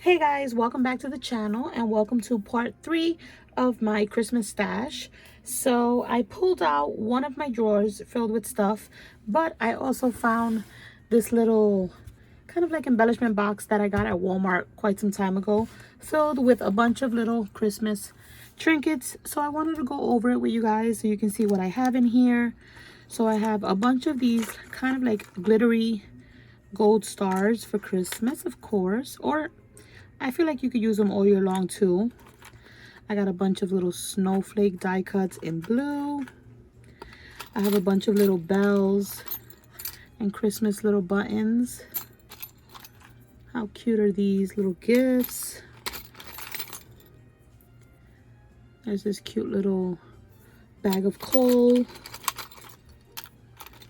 Hey guys, welcome back to the channel and welcome to part 3 of my Christmas stash. So I pulled out one of my drawers filled with stuff, but I also found this little kind of like embellishment box that I got at Walmart quite some time ago, filled with a bunch of little Christmas trinkets. So I wanted to go over it with you guys so you can see what I have in here. So I have a bunch of these kind of like glittery gold stars for Christmas, of course, or I feel like you could use them all year long too. I got a bunch of little snowflake die cuts in blue. I have a bunch of little bells and Christmas little buttons. How cute are these little gifts? There's this cute little bag of coal. Let's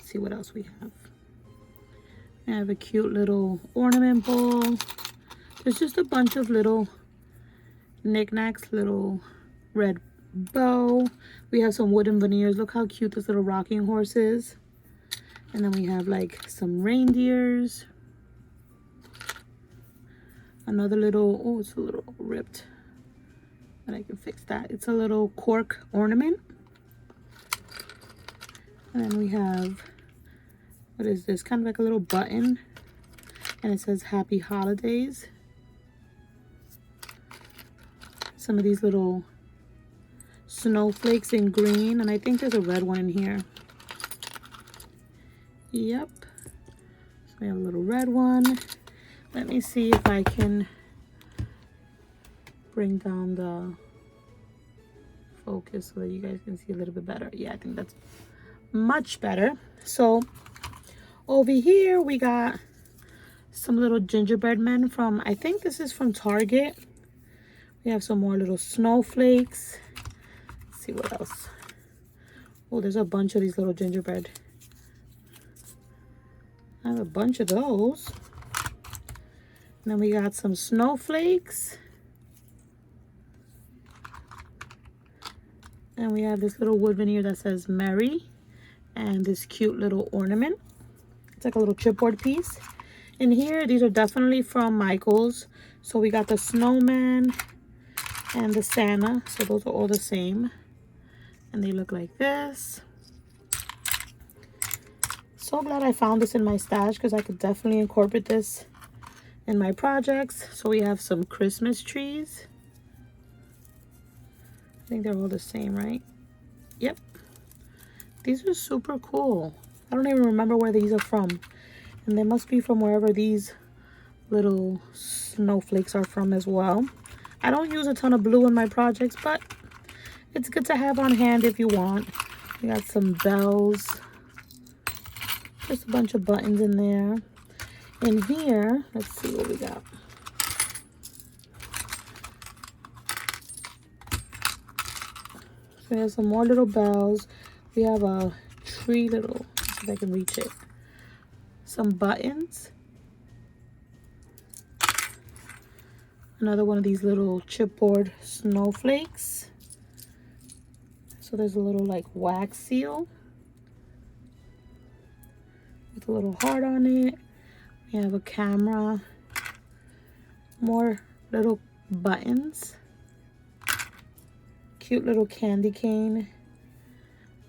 see what else we have. I have a cute little ornament ball. There's just a bunch of little knickknacks, little red bow. We have some wooden veneers. Look how cute this little rocking horse is. And then we have like some reindeers. Another little, oh, it's a little ripped, but I can fix that. It's a little cork ornament. And then we have, what is this? Kind of like a little button. And it says Happy Holidays. Some of these little snowflakes in green, and I think there's a red one in here. Yep. So we have a little red one. Let me see if I can bring down the focus so that you guys can see a little bit better. Yeah, I think that's much better. So over here we got some little gingerbread men from, I think this is from Target. We have some more little snowflakes. Let's see what else. Oh, there's a bunch of these little gingerbread. I have a bunch of those. And then we got some snowflakes. And we have this little wood veneer that says Merry. And this cute little ornament. It's like a little chipboard piece. In here, these are definitely from Michael's. So we got the snowman and the Santa, so those are all the same, and they look like this. So glad I found this in my stash because I could definitely incorporate this in my projects. So we have some Christmas trees. I think they're all the same, right? Yep. These are super cool. I don't even remember where these are from, and they must be from wherever these little snowflakes are from as well. I don't use a ton of blue in my projects, but it's good to have on hand if you want. We got some bells. Just a bunch of buttons in there. In here, let's see what we got. So we have some more little bells. We have a tree little, if I can reach it. Some buttons. Another one of these little chipboard snowflakes. So there's a little like wax seal with a little heart on it. We have a camera. More little buttons. Cute little candy cane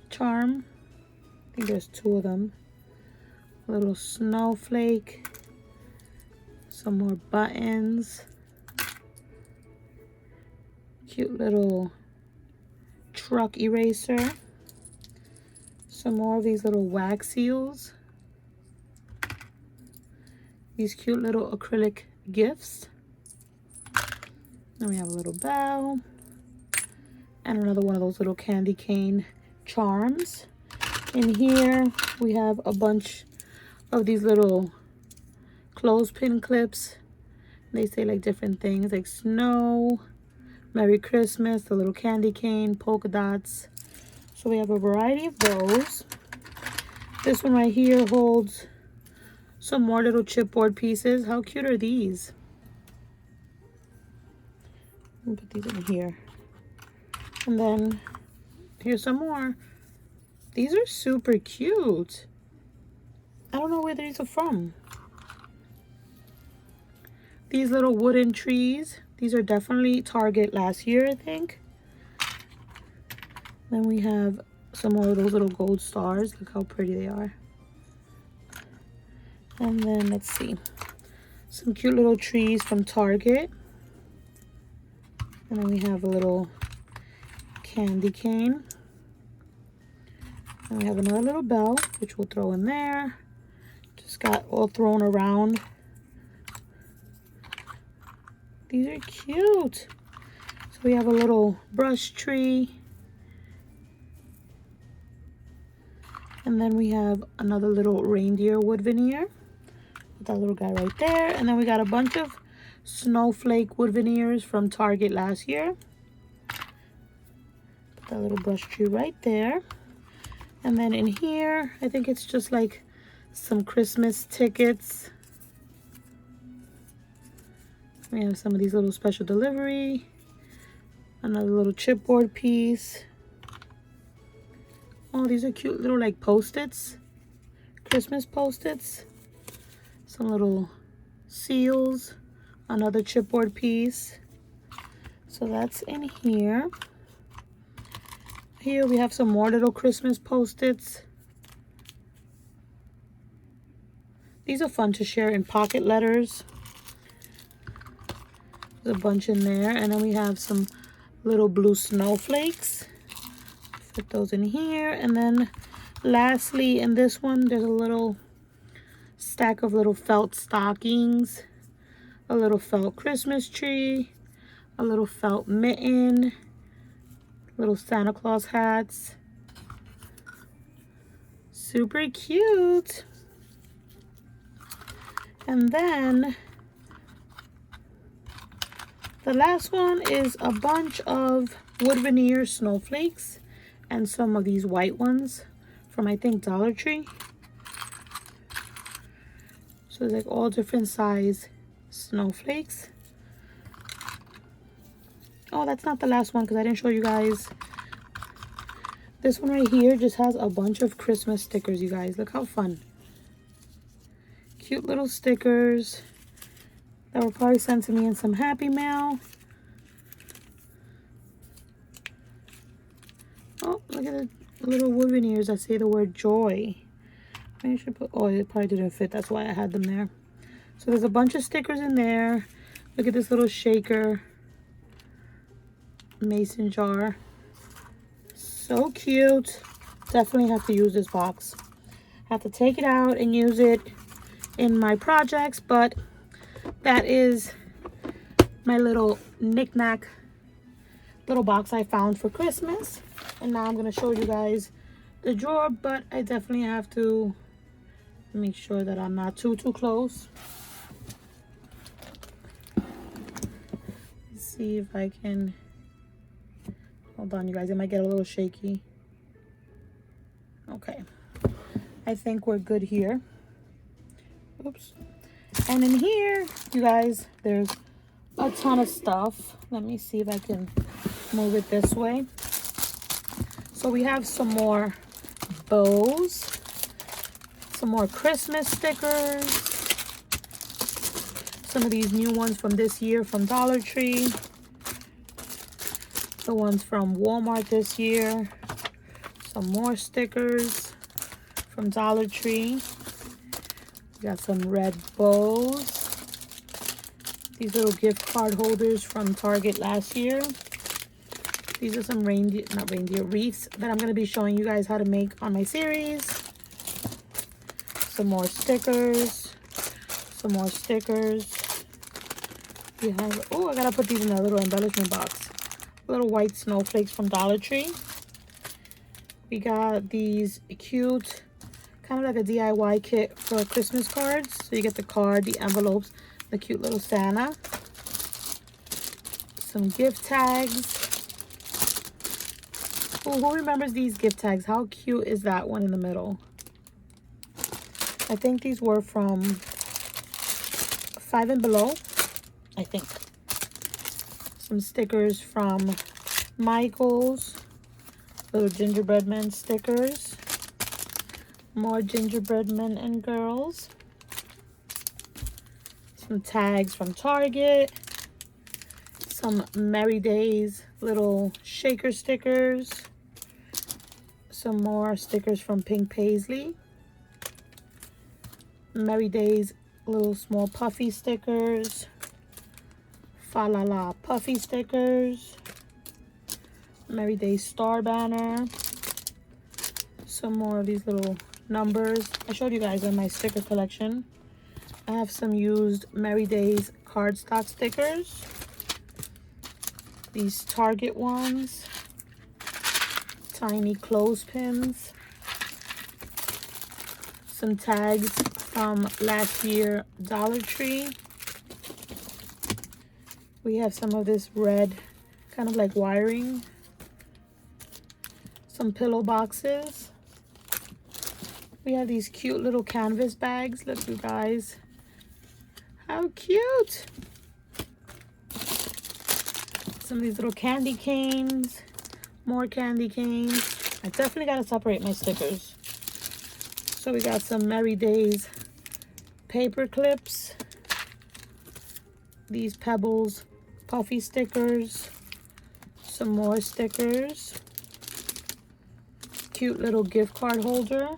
charm. I think there's 2 of them. A little snowflake. Some more buttons. Cute little truck eraser. Some more of these little wax seals. These cute little acrylic gifts. Then we have a little bell. And another one of those little candy cane charms. In here we have a bunch of these little clothespin clips. They say like different things like snow, Merry Christmas, the little candy cane, polka dots. So we have a variety of those. This one right here holds some more little chipboard pieces. How cute are these? Let me put these in here. And then here's some more. These are super cute. I don't know where these are from. these little wooden trees. These are definitely Target last year, I think. Then we have some more of those little gold stars. Look how pretty they are. And then let's see, some cute little trees from Target. And then we have a little candy cane. And we have another little bell, which we'll throw in there. Just got all thrown around. These are cute. So we have a little brush tree. And then we have another little reindeer wood veneer. With that little guy right there. And then we got a bunch of snowflake wood veneers from Target last year. Put that little brush tree right there. And then in here, I think it's just like some Christmas tickets. We have some of these little special delivery. Another little chipboard piece. Oh, these are cute little like Post-its. Christmas Post-its. Some little seals. Another chipboard piece. So that's in here. Here we have some more little Christmas Post-its. These are fun to share in pocket letters. There's a bunch in there. And then we have some little blue snowflakes. Put those in here. And then lastly, in this one, there's a little stack of little felt stockings. A little felt Christmas tree. A little felt mitten. Little Santa Claus hats. Super cute. And then the last one is a bunch of wood veneer snowflakes and some of these white ones from, I think, Dollar Tree. So it's like all different size snowflakes. Oh, that's not the last one because I didn't show you guys. This one right here just has a bunch of Christmas stickers, you guys. Look how fun. Cute little stickers that were probably sent to me in some Happy Mail. Oh, look at the little wood veneers that say the word joy. Maybe I should put, oh, it probably didn't fit. That's why I had them there. So there's a bunch of stickers in there. Look at this little shaker. Mason jar. So cute. Definitely have to use this box. Have to take it out and use it in my projects, but that is my little knick-knack little box I found for Christmas. And now I'm going to show you guys the drawer, but I definitely have to make sure that I'm not too close. Let's see if I can. Hold on, you guys. It might get a little shaky. Okay. I think we're good here. Oops. And in here, you guys, there's a ton of stuff. Let me see if I can move it this way. So we have some more bows. Some more Christmas stickers. Some of these new ones from this year from Dollar Tree. The ones from Walmart this year. Some more stickers from Dollar Tree. We got some red bows. These little gift card holders from Target last year. These are some wreaths that I'm going to be showing you guys how to make on my series. Some more stickers. Some more stickers. We have, oh, I got to put these in a little embellishment box. Little white snowflakes from Dollar Tree. We got these cute, kind of like a DIY kit for Christmas cards. So you get the card, the envelopes, the cute little Santa. Some gift tags. Oh, who remembers these gift tags? How cute is that one in the middle? I think these were from 5 and Below, I think. Some stickers from Michael's. Little gingerbread men stickers. More gingerbread men and girls. Some tags from Target. Some Merry Days little shaker stickers. Some more stickers from Pink Paisley. Merry Days little small puffy stickers. Fa La La puffy stickers. Merry Days star banner. Some more of these little numbers. I showed you guys in my sticker collection. I have some used Merry Days cardstock stickers. These Target ones. Tiny clothespins. Some tags from last year Dollar Tree. We have some of this red, kind of like wiring. Some pillow boxes. We have these cute little canvas bags. Look, you guys. How cute. Some of these little candy canes. More candy canes. I definitely got to separate my stickers. So we got some Merry Days paper clips. These Pebbles puffy stickers. Some more stickers. Cute little gift card holder.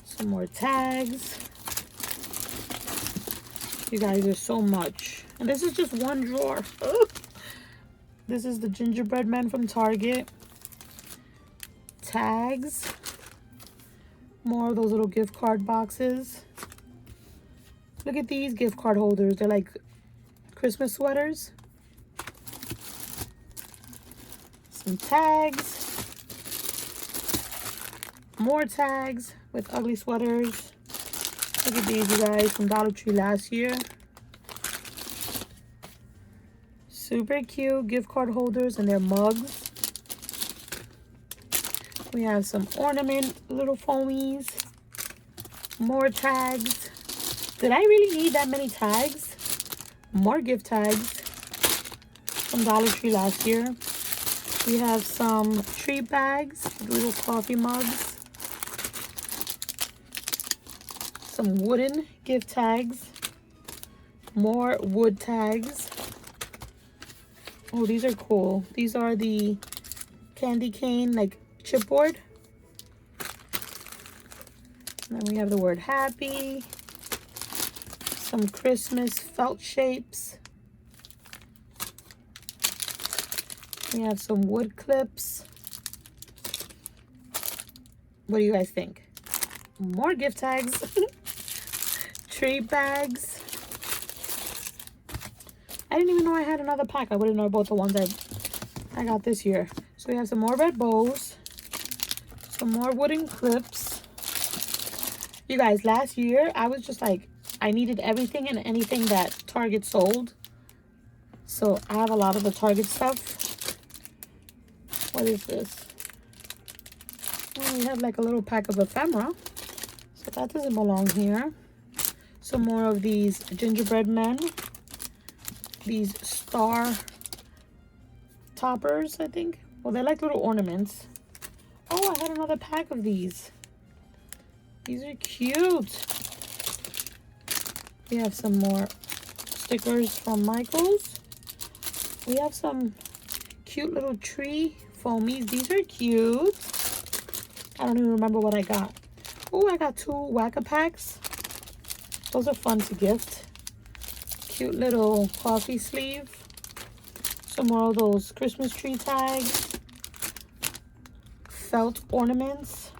Some more tags. You guys, there's so much. And this is just one drawer. Ugh. This is the gingerbread men from Target. Tags. More of those little gift card boxes. Look at these gift card holders. They're like Christmas sweaters. Some tags. More tags with ugly sweaters. Look at these, you guys, from Dollar Tree last year. Super cute gift card holders and their mugs. We have some ornament little foamies. More tags. Did I really need that many tags? More gift tags from Dollar Tree last year. We have some treat bags, little coffee mugs. Some wooden gift tags. More wood tags. Oh, these are cool. These are the candy cane, like chipboard. And then we have the word happy. Some Christmas felt shapes. We have some wood clips. What do you guys think? More gift tags. Tree bags. I didn't even know I had another pack. I wouldn't know about the ones I got this year. So we have some more red bows. Some more wooden clips. You guys, last year I was just like, I needed everything and anything that Target sold. So I have a lot of the Target stuff. What is this? Oh, we have like a little pack of ephemera. So that doesn't belong here. Some more of these gingerbread men. These star toppers, I think. Well, they're like little ornaments. Oh, I had another pack of these. These are cute. We have some more stickers from Michaels. We have some cute little tree foamies. These are cute. I don't even remember what I got. Oh, I got 2 Whack-A-Packs. Those are fun to gift. Cute little coffee sleeve. Some more of those Christmas tree tags. Felt ornaments.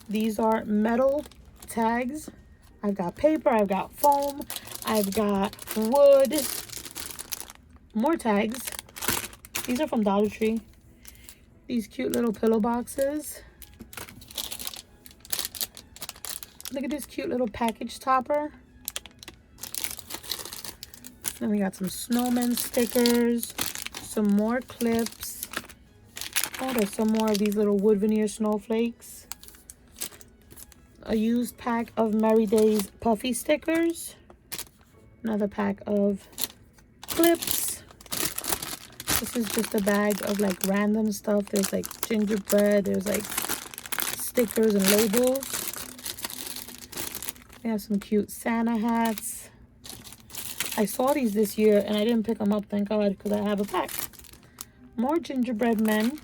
These are metal tags. I've got paper, I've got foam, I've got wood. More tags. These are from Dollar Tree. These cute little pillow boxes. Look at this cute little package topper. Then we got some snowman stickers, some more clips. Oh, there's some more of these little wood veneer snowflakes. A used pack of Merry Days puffy stickers. Another pack of clips. This is just a bag of like random stuff. There's like gingerbread, there's like stickers and labels. We have some cute Santa hats. I saw these this year and I didn't pick them up, thank God, because I have a pack. More gingerbread men.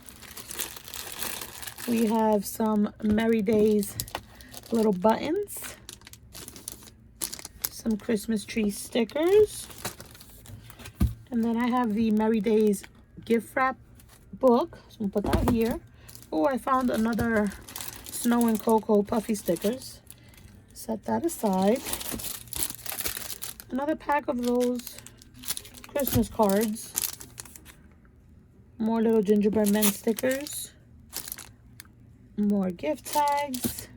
We have some Merry Days little buttons. Some Christmas tree stickers. And then I have the Merry Days gift wrap book. So I'm gonna put that here. Oh, I found another Snow and Cocoa puffy stickers. Set that aside. Another pack of those Christmas cards. More little gingerbread men stickers. More gift tags.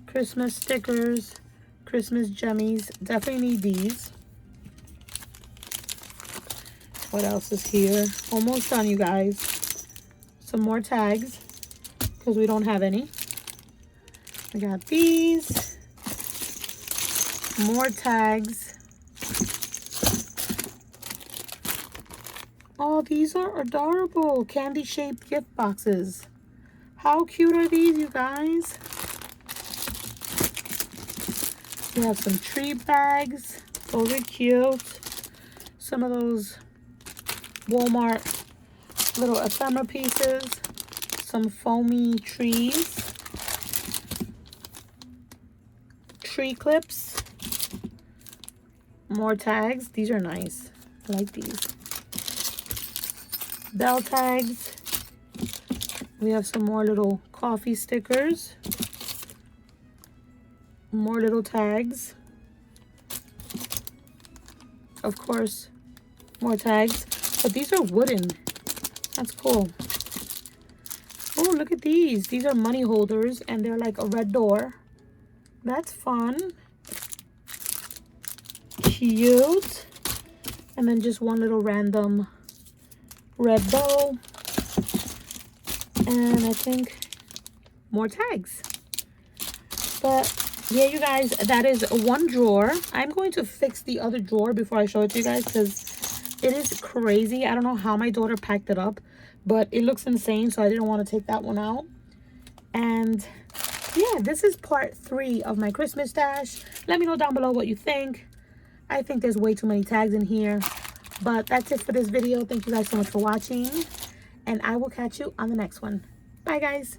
Christmas stickers. Christmas jummies. Definitely need these. What else is here? Almost done, you guys. Some more tags, because we don't have any. We got these. More tags. Oh, these are adorable. Candy-shaped gift boxes. How cute are these, you guys? We have some tree bags. Those are cute. Some of those Walmart little ephemera pieces. Some foamy trees. Tree clips. More tags. These are nice. I like these. Bell tags. We have some more little coffee stickers. More little tags. Of course, more tags. But these are wooden. That's cool. Oh, look at these. These are money holders and they're like a red door. That's fun. Cute. And then just one little random red bow. And I think more tags. But yeah, you guys, that is one drawer. I'm going to fix the other drawer before I show it to you guys because it is crazy. I don't know how my daughter packed it up, but it looks insane, so I didn't want to take that one out. And yeah, this is part 3 of my Christmas stash. Let me know down below what you think. I think there's way too many tags in here, but that's it for this video. Thank you guys so much for watching, and I will catch you on the next one. Bye, guys.